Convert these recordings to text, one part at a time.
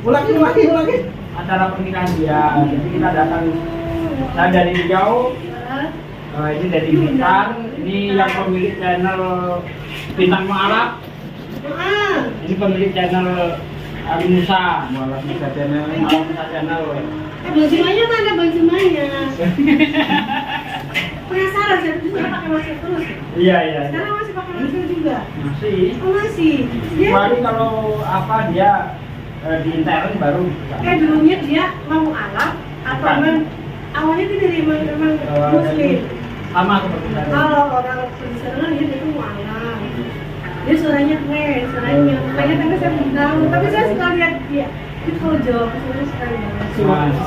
Ulangi. Acara pernikahan dia. Jadi kita datang. Saya dari Riau. Ini dari Blitar. Ini yang pemilik channel Bintang Mualaf. Ini pemilik channel Musa. Mualaf Musa channel. Mualaf Musa channel. Bang Jumanya kan ada Bang Jumanya. Penasaran saya dulu pakai masker terus. Iya. Sekarang masih pakai masker juga. Masih. Oh masih. Kecuali kalau apa dia di intern baru. Dulunya dia ngomong Arab atau memang awalnya dia dari memang Muslim. Sama seperti saya. Kalau orang tradisional dia itu mualaf. Dia suaranya keren, suaranya. Makanya tadi saya belum tahu. Tapi saya suka lihat dia. Itu kalau jawab suaranya sekali.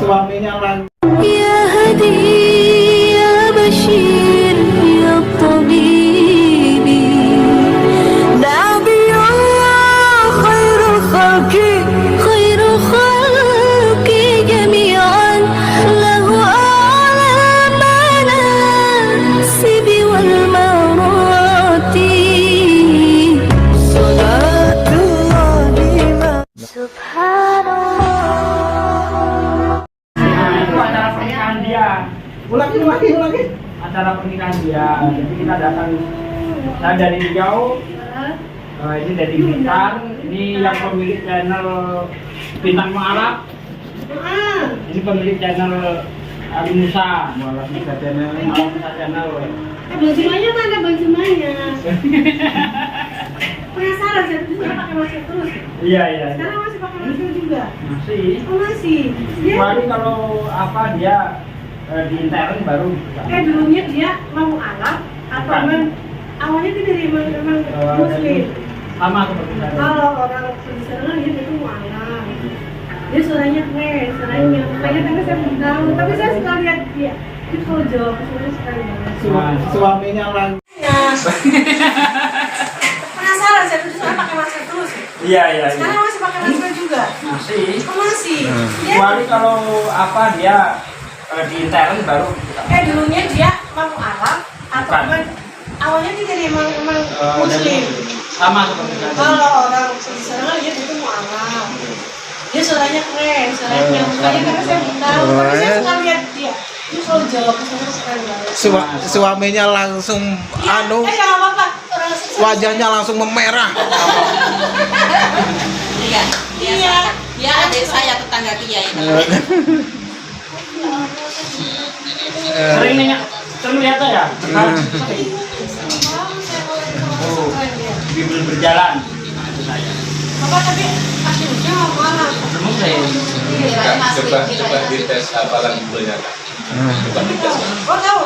Suaminya orang. يا هدي يا بشير يا طبيب نبي الله خير الخلق جميعا له أعلى المناسب والمراتب صلاة الله سبحان الله. Itu acara pernikahan dia. Ulangi. Acara pernikahan dia. Jadi kita datang. Saya dari Riau. Ini dari Blitar. Ini yang pemilik channel Bintang Mualaf. Ini pemilik channel Musa. Mualaf Musa channel. Mualaf Musa channel. Bang Jumanya kan ada Bang Jumanya. Penasaran saya dulu pakai masker terus. Iya. Sekarang masih pakai masker juga. Masih. Oh masih. Kecuali kalau apa dia di intern baru. Dulunya dia ngomong Arab atau memang awalnya dia dari memang Muslim. Sama seperti saya. Kalau orang tradisional dia itu mualaf. Dia suaranya keren, suaranya. Makanya tadi saya belum tahu. Tapi saya suka lihat dia. Itu kalau jawab suaranya sekali. Suaminya orang. Penasaran saya dulu pakai masker terus. Iya. Sekarang masih pakai masker juga. Masih. Oh masih. Kecuali kalau apa dia di intern baru. Dulunya dia ngomong Arab atau memang awalnya dia dari memang Muslim. Sama seperti saya. Kalau orang tradisional dia itu mualaf. Dia suaranya keren, suaranya. Makanya tadi saya belum tahu. Tapi saya suka lihat dia. Itu kalau jawab suaranya sekali banget. Suaminya langsung Nggak apa-apa. wajahnya langsung memerah. Iya. Dia adik saya tetangga dia ini. Sering nih sering lihat ya. Bibir berjalan. Itu saya. Bapak tapi akhirnya mana? Muslim. Coba dites hafalan ibunya. Coba dites. Oh tahu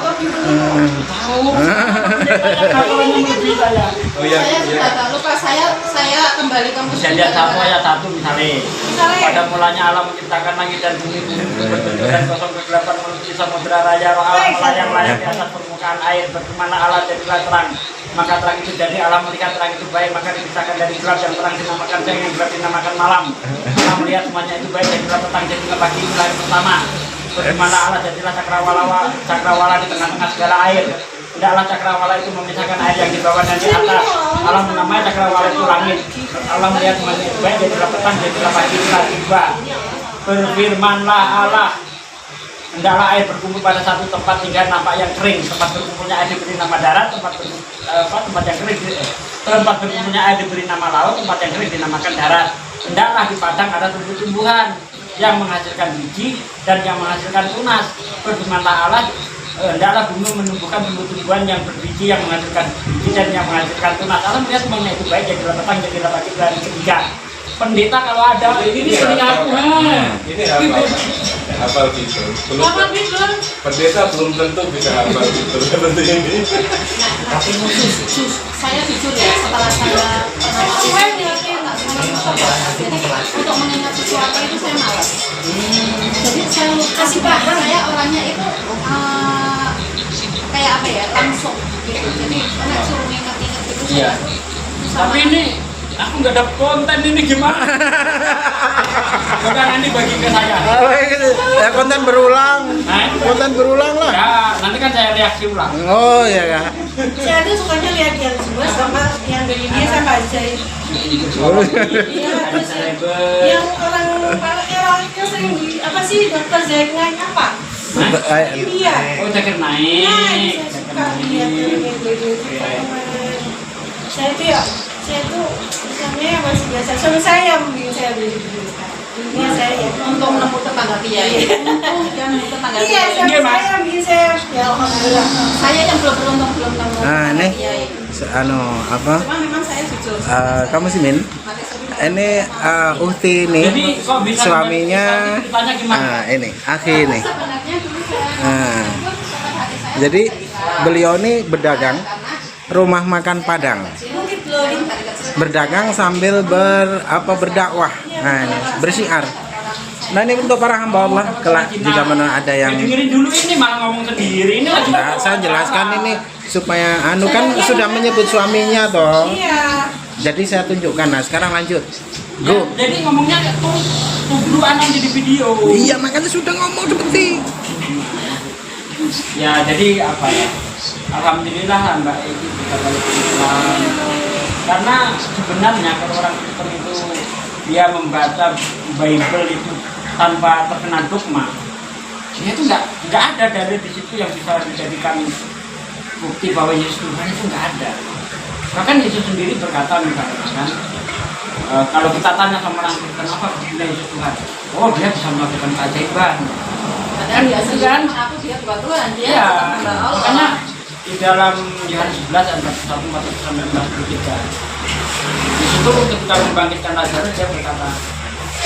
Saya. Oh iya. Saya sudah tahu. Lupa saya kembali ke musim. Kejadian 1 ayat 1 misalnya. Pada mulanya Allah menciptakan langit dan bumi berbentuk dan kosong kegelapan menutupi samudera raya roh Allah melayang-layang di atas permukaan air. Bagaimana Allah jadilah terang. Maka terang itu jadi Allah melihat terang itu baik, maka dipisahkan dari gelap. Yang terang dinamakan siang, yang gelap dinamakan malam. Allah melihat semuanya itu baik, jadilah petang, jadilah pagi, itu hari pertama. Bagaimana Allah jadilah cakrawala di tengah-tengah segala air. Tidaklah cakrawala itu memisahkan air yang di bawah dan di atas. Allah menamai cakrawala itu langit. Allah melihat semuanya itu baik, jadilah petang, jadilah pagi, itu hari kedua. Berfirmanlah Allah, hendaklah air berkumpul pada satu tempat hingga nampak yang kering. Tempat berkumpulnya air diberi nama darat, tempat yang kering. Tempat berkumpulnya air diberi nama laut, tempat yang kering dinamakan darat. Hendaklah di padang ada tumbuh-tumbuhan yang menghasilkan biji dan yang menghasilkan tunas. Berfirmanlah Allah, hendaklah bumi menumbuhkan tumbuh-tumbuhan yang berbiji, yang menghasilkan biji dan yang menghasilkan tunas. Allah melihat semuanya itu baik, jadilah petang, jadilah pagi, hari ketiga. Pendeta kalau ada ini sering aku. Ini hafal fitur. Pendeta belum tentu bisa hafal fitur seperti ini. Tapi saya jujur ya, setelah saya untuk mengingat sesuatu itu saya malas. Jadi saya kasih paham, saya orangnya itu kayak apa ya, langsung gitu. Jadi karena suruh ingat-ingat gitu. Iya. Tapi ini aku nggak ada konten ini gimana? Bukan nanti bagi ke saya. Ya konten berulang. Konten berulang lah. Ya, nanti kan saya reaksi ulang. Oh iya kak. Saya tuh sukanya lihat yang semua sama yang dari dia saya baca. Iya, terus yang orang Kalau orangnya sering di apa sih dokter Zainal apa? Iya. Oh, Zakir Nah, naik. saya suka lihat saya tuh ya, saya tuh misalnya masih biasa. Suami saya yang bikin saya beli sekarang. Ini saya ya. Untuk menemukan tetangga kiai. Dia menemukan tetangga Iya, kiai. suami saya yang bikin saya. Ya alhamdulillah. Saya yang belum beruntung nemu Nah, tetangga nih. kiai. Apa? Cuma memang saya jujur. Kamu sih Min? Ini Uhti nih, Jadi kok bisa suaminya. ceritanya gimana? Nah, ini Akhi nih. Sebenarnya dulu saya Nah, jadi beliau ini berdagang rumah makan Padang. Berdagang sambil berdakwah. Nah, ini bersyiar. Nah, ini untuk para hamba Allah kelak jika mana ada yang dengerin dulu ini malah ngomong sendiri ini lagi. nah, saya jelaskan ini supaya kan sudah menyebut suaminya toh. Iya. Jadi saya tunjukkan. Nah, sekarang lanjut. Ya, Go. jadi ngomongnya tuh dulu anak jadi video. Iya, makanya sudah ngomong seperti. Ya, jadi apa ya? Alhamdulillah Mbak Egi bisa balik ke Islam. Karena sebenarnya kalau orang Kristen itu dia membaca Bible itu tanpa terkena dogma, dia itu nggak ada dari di situ yang bisa dijadikan bukti bahwa Yesus Tuhan itu nggak ada. Bahkan Yesus sendiri berkata misalnya kan, kalau kita tanya sama orang Kristen apa buktinya Yesus Tuhan, oh dia bisa melakukan keajaiban. Padahal dia sendiri mengaku dia bukan Tuhan, dia Iya, tetap hamba Allah. makanya di dalam Yohanes 11 ayat 1-43 di situ ketika membangkitkan Lazarus dia berkata,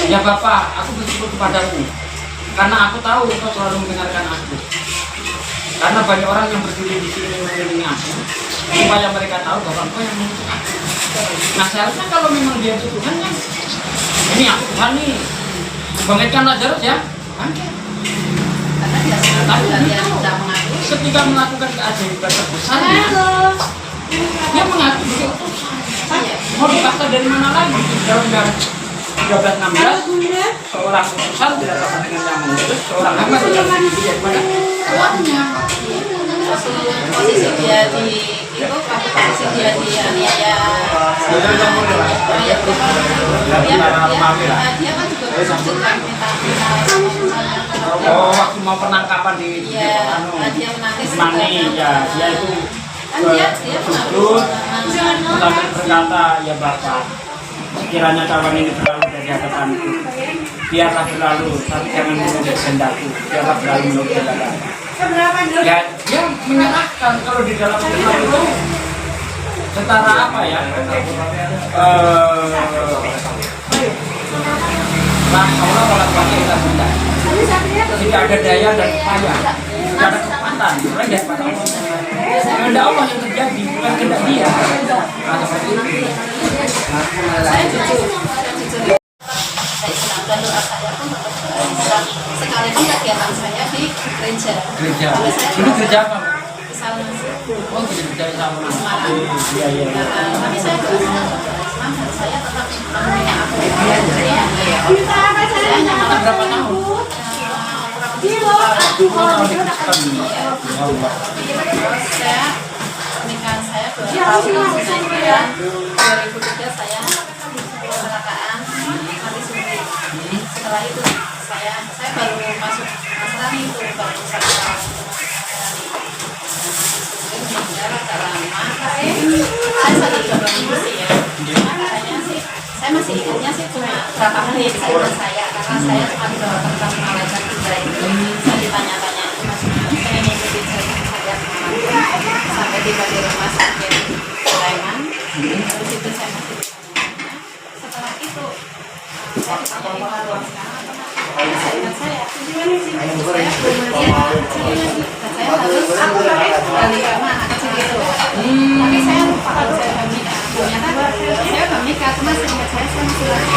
ya Bapa, aku bersyukur kepadamu karena aku tahu engkau selalu mendengarkan aku. Karena banyak orang yang berdiri di sini mengelilingi aku, supaya mereka tahu bahwa engkau yang mengutus aku. Nah seharusnya kalau memang dia itu Tuhan kan, ini aku Tuhan nih, membangkitkan Lazarus ya, bangkit. Karena dia sendiri dia tidak mengaku. Ketika melakukan keajaiban terbesar, dia mengaku dia utusan. Mau dipaksa dari mana lagi? Dalam 13-16, seorang utusan tidak dapat dengan yang mengutus, seorang hamba tidak dapat daripada tuannya. Posisi dia di itu, posisi dia di aniaya. Dia kan juga bersujud kan minta. Oh, waktu mau penangkapan di Iya, dia menangis. Mani, ya dia itu Kan dia sujud sambil berkata, ya Bapak, kiranya cawan ini berlalu dari hadapanku, biarlah berlalu, tapi jangan menurut kehendakku, biarlah berlalu menurut kehendakku. Ya, dia menyerahkan kalau di dalam Islam itu setara apa ya? Allah walau pakai kita tidak. Tidak ada daya dan upaya, tidak ada kesempatan, orang tidak pada Allah. Kehendak Allah yang terjadi, bukan kehendak dia. Nah, seperti itu. Saya jujur. Saya Islam dan doa saya pun tetap Islam. Sekalipun kegiatan saya di gereja. Gereja. Kalau saya Dulu gereja apa? Salmas. Oh, gereja sama. Semarang. Iya, iya. Tapi saya doa saya tetap Islam dan saya tetap menemui aku. Saya hanya malam Berapa tahun? saya pernikahan saya 2003 saya kecelakaan mati suri. Setelah itu saya baru masuk Nasrani itu baru 1 tahun. Meninggal agak lama. Saya sangat jodoh sih ya. Makanya sih saya masih ingatnya sih cuma berapa menit saya karena saya cuma dibawa tentang malaikat juga itu. Saya ditanya-tanya maksudnya saya ngikutin jalan saya semalam sampai tiba di rumah sakit Sulaiman. Terus itu saya masih ditanya. Setelah itu saya ditanya bahwa saya ingat saya belum saya harus balik ke rumah anak kecil itu. Tapi saya lupa kalau saya belum nikah. Ternyata saya belum nikah, cuma seingat saya masih lagi.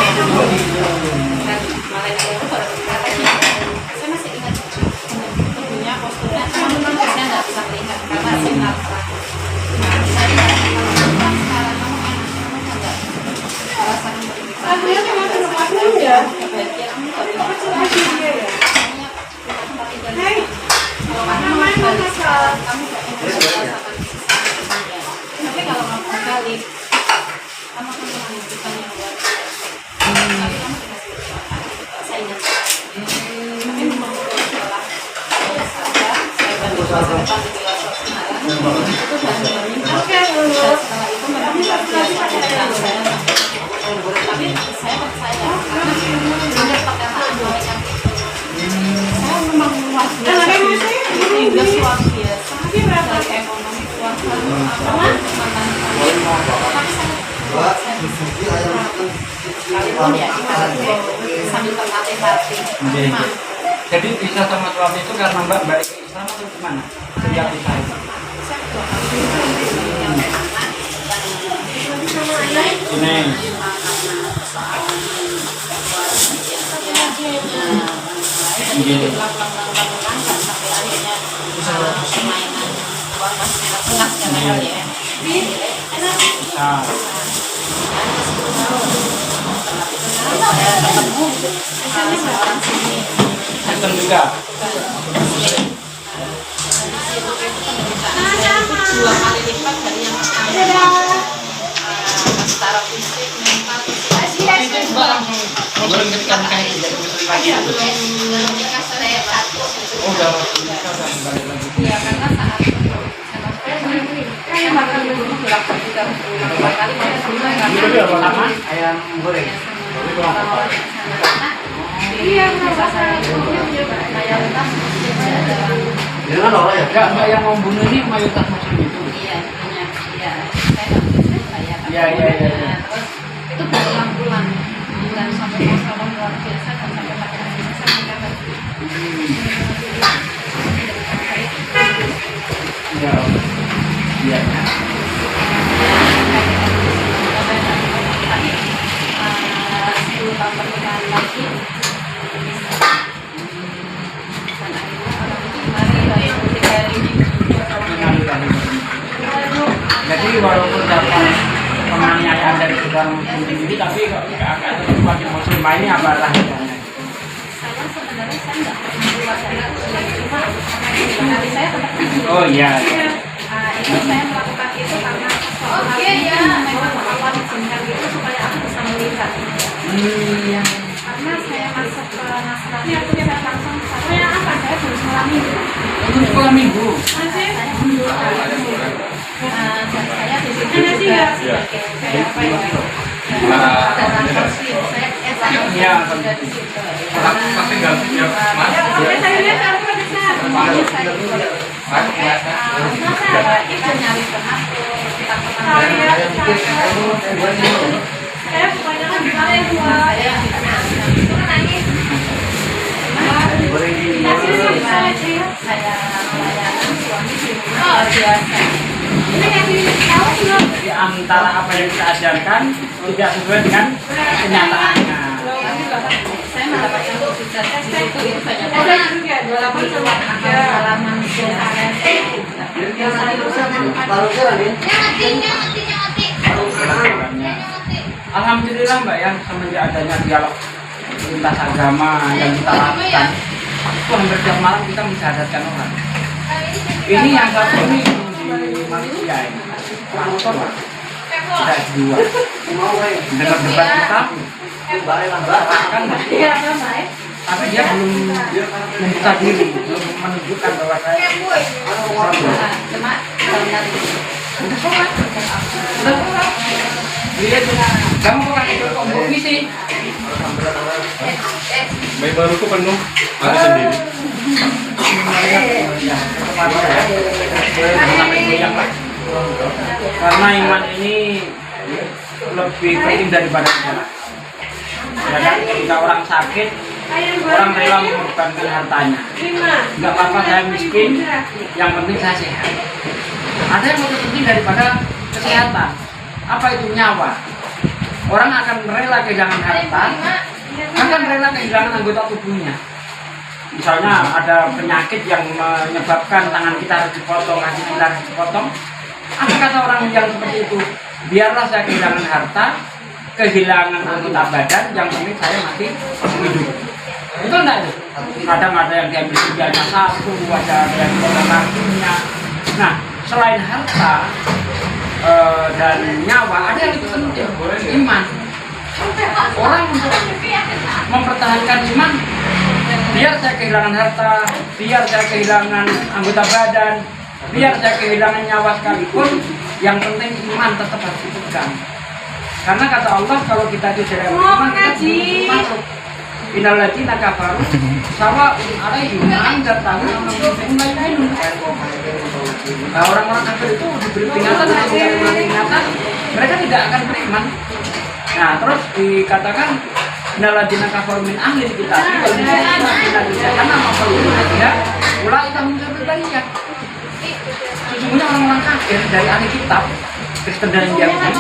Dan malaikat itu baru berkata gini, saya masih ingat tubuhnya, posturnya, cuma memang saya nggak bisa melihat karena signal terakhir. Saya tidak kalau sekarang kamu enak, kamu enggak merasakan beribadah. Ya, baiknya kamu nggak bisa. Kalau kamu balik sekarang, kamu nggak enak merasakan sisi-sisinya. Tapi kalau kamu balik, kamu akan menunjukkan yang luar biasa. Tapi kamu tidak saya percaya karena sudah perkataan malaikat itu. Saya memang luar biasa sehingga luar biasa dari ekonomi keluarga apa tapi saya sekalipun ya sambil terlatih-latih. Jadi bisa sama suami itu karena Mbak balik ke Islam atau gimana? Dia bisa. Ini. Kristen juga. Dua kali lipat dari yang pertama. Secara fisik, mental, Belum ketika nikah itu jadi muslim lagi. belum nikah saya satu. Oh, udah nikah dan balik lagi. Iya, karena saat saya makan dulu berapa juga berulang kali saya sebelumnya Itu dia pertama ayam goreng. Itu apa? iya saya mayoritas Dengan orang ya? Enggak yang membunuh ini mayoritas muslim itu. iya iya saya nggak saya Iya. terus itu berulang-ulang dan sampai masalah luar biasa dan sampai pada akhirnya saya nikah lagi. Iya. Iya. Tahun pernikahan lagi Jadi walaupun dapat penganiayaan dari saudara muslim ini, tapi kok agak sebagai muslimah ini apa rahasianya? saya sebenarnya saya nggak pernah keluar dari cuma karena saya tetap tidur. Oh iya. Itu saya melakukan itu karena memang Allah izinkan itu supaya aku bisa melihat. Karena saya masuk ke Nasrani, aku saya langsung saya apa? Saya belum sekolah minggu. Untuk sekolah minggu. Saya belum sekolah minggu. Dan saya di situ juga sebagai saya apa ya? Dalam muslim, saya S1 Iya. juga di situ. Tapi nggak punya mas. Saya lihat aku besar. Saya itu nyari pengatur, kita saya kebanyakan di mana ya dua saya nangis saya melayani suami di rumah biasa ini kasih tahu belum Di antara apa yang kita ajarkan tidak sesuai dengan kenyataannya. saya mendapatkan mukjizat di situ itu banyak halaman Alhamdulillah Mbak ya, semenjak adanya dialog lintas agama yang kita lakukan, itu hampir tiap malam kita mensyahadatkan orang. Ini yang satu ini di Malaysia ini, pastor Pak. Kita dua. Dengar debat kita, kan tapi dia belum membuka diri, belum menunjukkan bahwa saya cuma udah sholat. Dia cuma kamu bukan itu komisi. Bayi baru tuh penuh ada sendiri. Karena iman ini lebih penting daripada segala. Ya kan, ketika orang sakit, orang rela mengorbankan hartanya. Nggak apa-apa saya miskin, yang penting saya sehat. Ada yang lebih penting daripada kesehatan. Apa itu nyawa? Orang akan rela kehilangan harta, akan rela kehilangan anggota tubuhnya. Misalnya ada penyakit yang menyebabkan tangan kita harus dipotong, kaki kita harus dipotong. Apa kata orang yang seperti itu? Biarlah saya kehilangan harta, kehilangan anggota badan, yang penting saya masih hidup. Betul enggak itu? Kadang ada yang diambil ginjalnya satu, ada yang potong kakinya. Nah, selain harta dan nyawa, ada yang lebih penting, iman. Orang untuk mempertahankan iman, biar saya kehilangan harta, biar saya kehilangan anggota badan, biar saya kehilangan nyawa sekalipun, yang penting iman tetap harus dipegang. Karena kata Allah kalau kita itu tidak beriman kita belum masuk. Innal ladzina kafaru sawa'un 'alaihim anzartahum am lam tunzirhum la yu'minun. Nah, orang-orang kafir itu diberi peringatan atau tidak diberi peringatan, mereka tidak akan beriman. Nah, terus dikatakan innal ladzina kafaru min ahli kitab wal musyrikin karena mafaluna ya ulai hum syarrul bariyah. Sesungguhnya orang-orang kafir dari ahli kitab Kristen dan Yahudi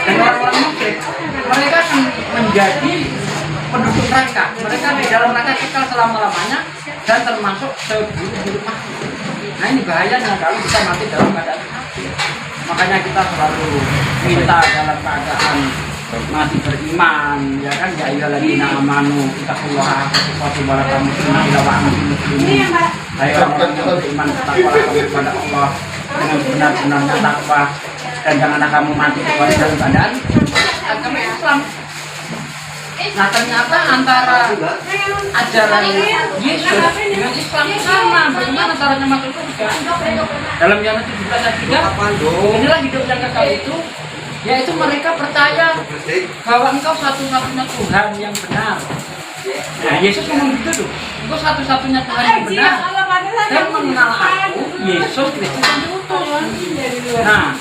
dan orang-orang musyrik mereka akan menjadi penduduk neraka. Mereka di dalam neraka kekal selama-lamanya dan termasuk seburuk-buruk makhluk. Nah, ini bahayanya kalau kita mati dalam keadaan kafir. Makanya kita selalu minta dalam keadaan masih beriman, ya kan? Ya ayyuhalladzina amanu taqullaha haqqa muslimin. Hai orang-orang yang beriman, bertakwalah kamu kepada Allah dengan benar-benar bertakwa dan janganlah kamu mati kecuali dalam keadaan agama Islam. Nah, ternyata antara ajaran Yesus dengan Islam sama. Bagaimana caranya masuk surga? Dalam Yohanes 17 ayat 3, inilah hidup yang kekal itu, yaitu mereka percaya bahwa engkau satu-satunya Tuhan yang benar. Nah, Yesus ngomong gitu tuh, engkau satu-satunya Tuhan yang benar dan mengenal aku, Yesus Kristus yang diutus. Nah,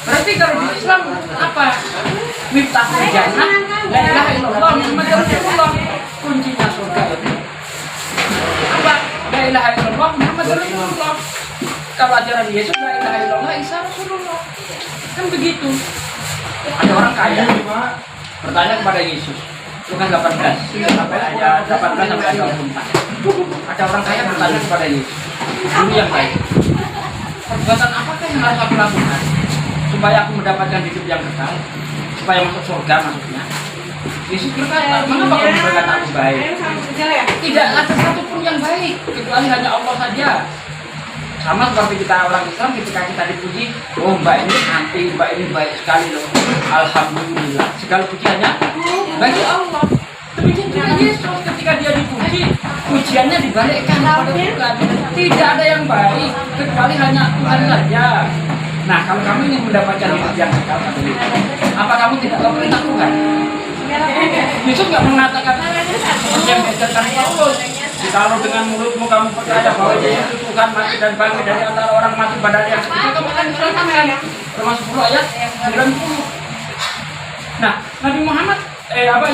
berarti kalau di Islam apa? Miftahul jannah, la ilaha illallah, Muhammadur Rasulullah, kuncinya surga itu. Apa? La ilaha illallah, Muhammadur Rasulullah. Kalau ajaran Yesus la ilaha illallah, Isa Rasulullah. Kan begitu. Ada orang kaya bertanya kepada Yesus. Lukas 18 sampai ayat 18 sampai ayat 24. Ada orang kaya bertanya kepada Yesus. Ini yang baik. Perbuatan apakah yang harus aku lakukan supaya aku mendapatkan hidup yang kekal, supaya masuk surga maksudnya? Yesus berkata, mengapa kamu berkata aku baik? Tidak ada satupun yang baik kecuali hanya Allah saja. Sama seperti kita orang Islam ketika kita dipuji, oh mbak ini cantik, mbak ini baik sekali loh, alhamdulillah, segala pujiannya bagi Allah. Demikian juga Yesus ketika dia dipuji, pujiannya dibalikkan kepada Tuhan. Tidak ada yang baik kecuali hanya Tuhan saja. Nah, kalau kamu ingin mendapatkan hidup yang kekal, apa kamu tidak tahu perintah Tuhan? Yesus nggak mengatakan yang diajarkan Paulus. Kalau dengan mulutmu kamu percaya bahwa Yesus Tuhan mati dan bangkit dari antara orang mati pada hari yang ketiga, kamu akan diselamatkan. Roma 10 ayat 90. Nah, Nabi Muhammad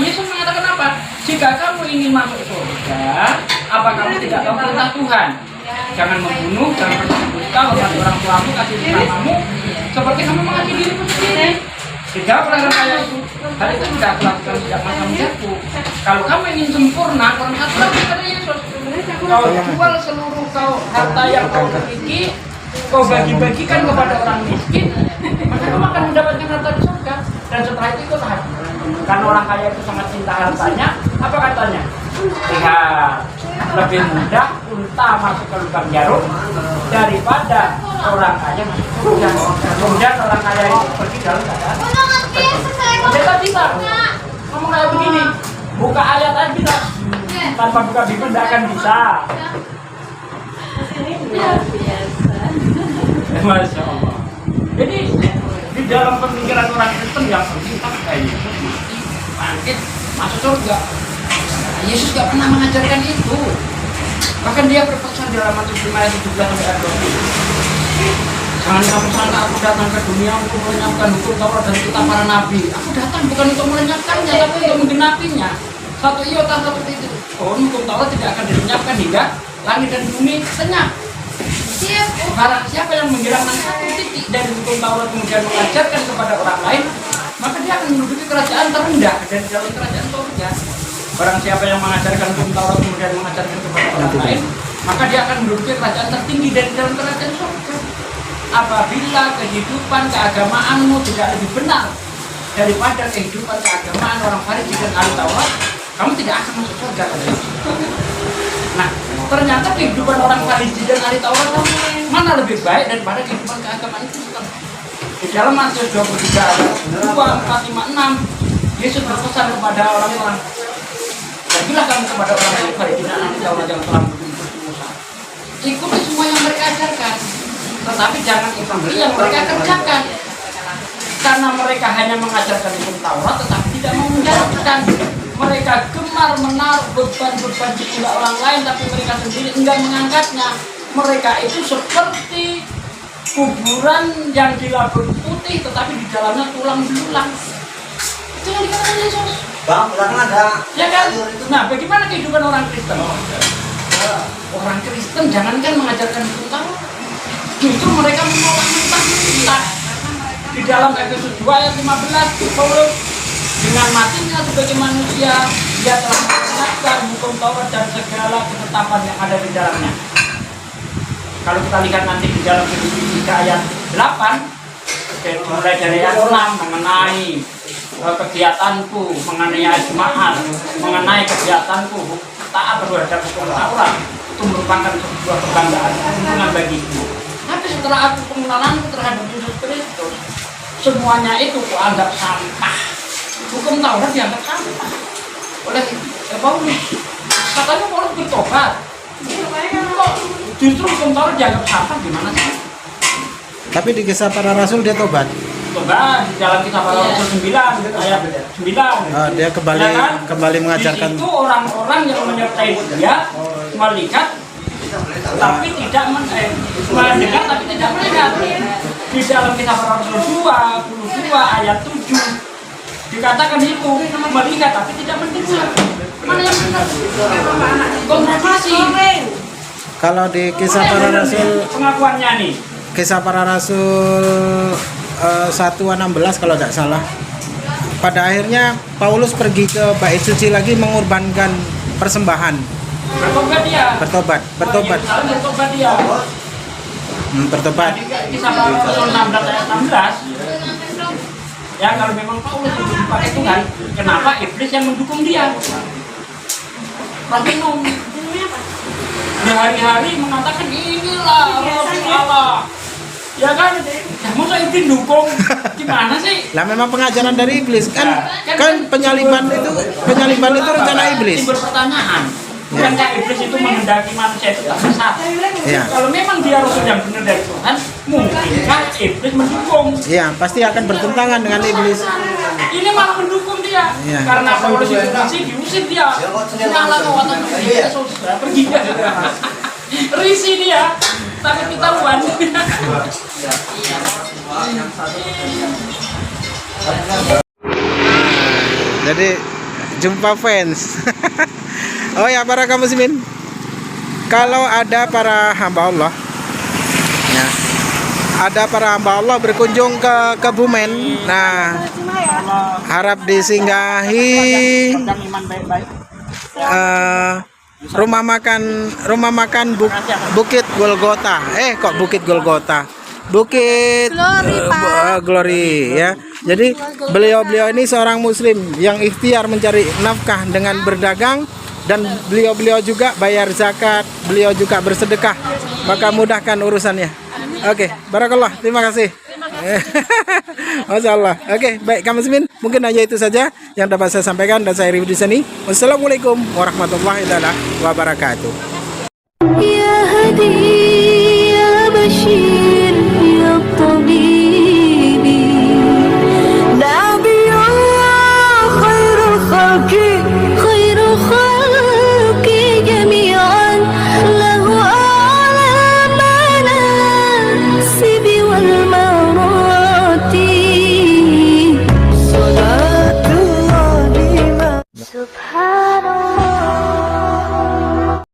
Yesus mengatakan apa? Jika kamu ingin masuk surga, apa kamu tidak tahu perintah Tuhan? Jangan membunuh, jangan berdusta, hormati orang tuamu, kasih sesamamu, seperti kamu mengasihi dirimu sendiri. Sejauh orang kaya itu, hal itu tidak aku lakukan sejak masa mudaku. Kalau kamu ingin sempurna, orang katakan kepada Yesus, kau jual seluruh harta yang kau miliki, kau bagi-bagikan kepada orang miskin, maka kamu akan mendapatkan harta di surga. Dan setelah itu ikut aku. Karena orang kaya itu sangat cinta hartanya, apa katanya? Lihat, lebih mudah unta masuk ke lubang jarum daripada orang kaya masuk ke surga. Kemudian orang kaya itu pergi dalam keadaan kita bisa ngomong kayak begini, buka ayat aja bisa, tanpa buka Bible tidak akan bisa. Masya Allah. Jadi di dalam pemikiran orang Kristen yang penting kayak Yesus bangkit masuk surga. Yesus gak pernah mengajarkan itu. Bahkan dia berpesan di dalam Matius 5 ayat 17 sampai ayat 20. Jangan kamu sangka aku datang ke dunia untuk melenyapkan hukum Taurat dan kitab para nabi. Aku datang bukan untuk melenyapkannya, tapi untuk menggenapinya. 1 iota 1 titik. Hukum Taurat tidak akan dilenyapkan hingga langit dan bumi lenyap. Barang siapa yang menghilangkan 1 titik dari hukum Taurat kemudian mengajarkan kepada orang lain, maka dia akan menduduki kerajaan terendah dari dalam kerajaan surga. Barang siapa yang mengajarkan hukum Taurat kemudian mengajarkan kepada orang lain, maka dia akan menduduki kerajaan tertinggi dari dalam kerajaan surga. Apabila kehidupan keagamaanmu tidak lebih benar daripada kehidupan keagamaan orang Farisi dan ahli Taurat, kamu tidak akan masuk surga. Nah, ternyata kehidupan orang Farisi dan ahli Taurat mana lebih baik daripada kehidupan keagamaan Kristen. Di dalam Matius 23 ayat 2, 4, 5, 6, Yesus berpesan kepada orang-orang, pergilah kamu kepada orang yang Farisi dan ahli Taurat yang telah berkumpul di Musa. Ikuti semua yang mereka ajarkan, tetapi jangan ikuti yang mereka kerjakan. karena mereka hanya mengajarkan hukum Taurat tetapi tidak mau menjalankan. Mereka gemar menaruh beban-beban di pundak orang lain tapi mereka sendiri enggan mengangkatnya. Mereka itu seperti kuburan yang dilabur putih tetapi di dalamnya tulang belulang. Itu yang dikatakan Yesus. Bang, belakang ada. Ya kan? Nah, bagaimana kehidupan orang Kristen? Orang Kristen jangankan mengajarkan hukum Taurat, justru mereka menolak mentah-mentah. Di dalam Efesus 2 ayat 15, Paulus dengan matinya sebagai manusia, dia telah menegakkan hukum Taurat dan segala ketetapan yang ada di dalamnya. Kalau kita lihat nanti di dalam Filipi 3 ayat 8, mulai dari ayat 6 mengenai kegiatanku, mengenai jemaat, mengenai kegiatanku taat terhadap hukum Taurat, itu merupakan sebuah kebanggaan keuntungan bagiku. Tapi setelah aku pengenalanku terhadap Yesus Kristus, semuanya itu kuanggap sampah. Hukum Taurat dianggap sampah oleh Paulus. Katanya Paulus bertobat. Kok justru hukum Taurat dianggap sampah, gimana sih? Tapi di Kisah Para Rasul dia tobat. Tobat di dalam Kisah Para Rasul 9 ayat 9. Dia kembali Ya kan? kembali mengajarkan. Di situ orang-orang yang menyertai dia melihat tapi tidak mendengar tapi tidak melihat. Di dalam Kisah Para Rasul 22 ayat 7 dikatakan itu melihat tapi tidak mendengar. Mana yang benar? Kontradiksi. Kalau di Kisah Para Rasul, Pengakuannya nih. Kisah Para Rasul 1:16 kalau tidak salah. Pada akhirnya Paulus pergi ke bait suci lagi mengorbankan persembahan. Bertobat dia. Bertobat. Bertobat dia. Bertobat. Kisah Para Rasul 16 ayat 16. Ya kalau memang Paulus itu dipakai Tuhan, kenapa iblis yang mendukung dia? Rabbinum. Dia hari-hari mengatakan inilah Rasul Allah. Ya kan? Ya masa iblis dukung? Gimana sih? Lah memang pengajaran dari iblis kan penyaliban itu rencana iblis. Timbul pertanyaan. Bukankah iblis itu menghendaki manusia itu tak sesat? Ya. Kalau memang dia rasul yang benar dari Tuhan, mungkinkah iblis mendukung? Iya, pasti akan bertentangan dengan iblis. Ini malah mendukung dia. Iya. Karena Paulus itu diusir dia. Nyala kawatan Yesus pergi dia. Risi dia. Tapi ketahuan. Jadi jumpa fans. Oh ya, para kaum muslimin, kalau ada para hamba Allah, ya, ada para hamba Allah berkunjung ke Kebumen, nah harap disinggahi rumah makan Bukit Golgota. Kok Bukit Golgota? Bukit Glory ya. Jadi beliau ini seorang muslim yang ikhtiar mencari nafkah dengan berdagang, dan beliau juga bayar zakat, beliau juga bersedekah. Maka mudahkan urusannya. Oke, barakallah, terima kasih. Masya Allah. Oke, baik kaum muslimin, mungkin aja itu saja yang dapat saya sampaikan dan saya review di sini. Wassalamualaikum warahmatullahi wabarakatuh. يا هدي يا بشير يا طبيبي نبي الله خير الخلق